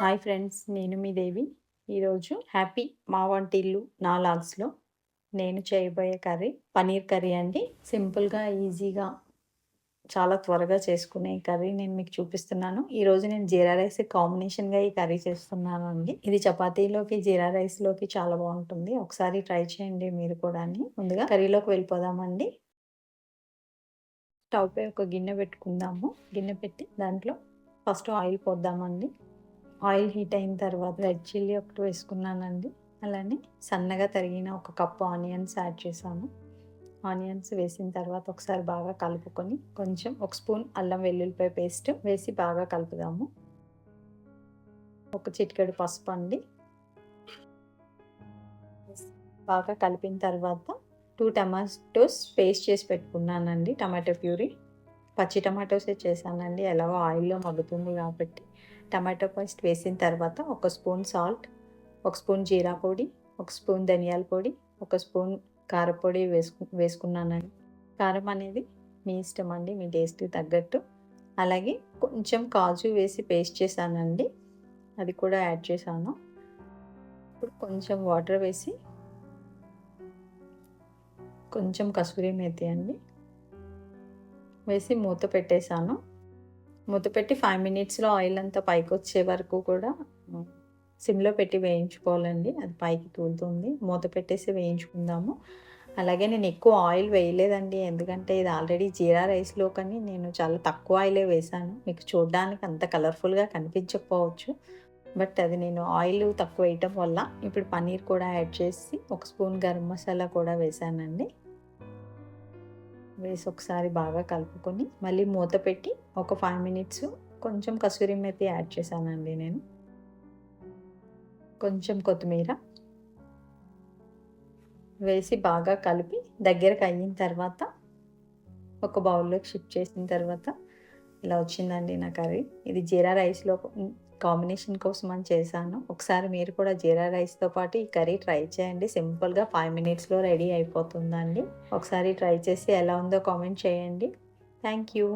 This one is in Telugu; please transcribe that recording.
హాయ్ ఫ్రెండ్స్, నేను మీ దేవి. ఈరోజు హ్యాపీ మా వంటిల్లు నా లాగ్స్‌లో నేను చేయబోయే కర్రీ పన్నీర్ కర్రీ అండి. సింపుల్‌గా, ఈజీగా, చాలా త్వరగా చేసుకునే ఈ కర్రీ నేను మీకు చూపిస్తున్నాను. ఈరోజు నేను జీరా రైస్ కాంబినేషన్‌గా ఈ కర్రీ చేస్తున్నానండి. ఇది చపాతీలోకి, జీరా రైస్‌లోకి చాలా బాగుంటుంది. ఒకసారి ట్రై చేయండి మీరు కూడాని. ముందుగా కర్రీలోకి వెళ్ళిపోదామండి. స్టవ్ పై ఒక గిన్నె పెట్టుకుందాము. గిన్నె పెట్టి దాంట్లో ఫస్ట్ ఆయిల్ పోద్దామండి. ఆయిల్ హీట్ అయిన తర్వాత రెడ్ చిల్లీ ఒకటి వేసుకున్నానండి. అలానే సన్నగా తరిగిన ఒక కప్పు ఆనియన్స్ యాడ్ చేశాను. ఆనియన్స్ వేసిన తర్వాత ఒకసారి బాగా కలుపుకొని కొంచెం ఒక స్పూన్ అల్లం వెల్లుల్లిపాయ పేస్ట్ వేసి బాగా కలుపుదాము. ఒక చిటికెడు పసుపు అండి. బాగా కలిపిన తర్వాత 2 టమాటోస్ పేస్ట్ చేసి పెట్టుకున్నానండి. టమాటో ప్యూరీ పచ్చి టమాటోసే చేశానండి. ఎలాగో ఆయిల్లో మగ్గుతుంది కాబట్టి. టమాటో పేస్ట్ వేసిన తర్వాత ఒక స్పూన్ సాల్ట్, ఒక స్పూన్ జీరా పొడి, ఒక స్పూన్ ధనియాల పొడి, ఒక స్పూన్ కారపొడి వేసుకున్నానండి. కారం అనేది మీ ఇష్టం అండి, మీ టేస్ట్‌కి తగ్గట్టు. అలాగే కొంచెం కాజు వేసి పేస్ట్ చేశానండి, అది కూడా యాడ్ చేశాను. ఇప్పుడు కొంచెం వాటర్ వేసి కొంచెం కసూరి మేతి అండి వేసి మూత పెట్టేశాను. మూత పెట్టి 5 మినిట్స్‌లో ఆయిల్ అంతా పైకొచ్చే వరకు కూడా సిమ్‌లో పెట్టి వేయించుకోవాలండి. అది పైకి తూలుతుంది. మూత పెట్టేసి వేయించుకుందాము. అలాగే నేను ఎక్కువ ఆయిల్ వేయలేదండి. ఎందుకంటే ఇది ఆల్రెడీ జీరా రైస్‌లో కానీ నేను చాలా తక్కువ ఆయిలే వేశాను. మీకు చూడడానికి అంత కలర్‌ఫుల్‌గా కనిపించకపోవచ్చు. బట్ అది నేను ఆయిల్ తక్కువ వేయటం వల్ల. ఇప్పుడు పన్నీర్ కూడా యాడ్ చేసి ఒక స్పూన్ గరం మసాలా కూడా వేశానండి. వేసి ఒకసారి బాగా కలుపుకొని మళ్ళీ మూత పెట్టి ఒక 5 మినిట్స్ కొంచెం కసూరి మేతి యాడ్ చేశానండి నేను. కొంచెం కొత్తిమీర వేసి బాగా కలిపి దగ్గరకు అయిన తర్వాత ఒక బౌల్లోకి షిఫ్ట్ చేసిన తర్వాత ఇలా వచ్చిందండి నా కర్రీ. ఇది జీరా రైస్‌లో కాంబినేషన్ కోసం అని చేశాను. ఒకసారి మీరు కూడా జీరా రైస్‌తో పాటు ఈ కర్రీ ట్రై చేయండి. సింపుల్‌గా 5 మినిట్స్‌లో రెడీ అయిపోతుందండి. ఒకసారి ట్రై చేసి ఎలా ఉందో కామెంట్ చేయండి. Thank you.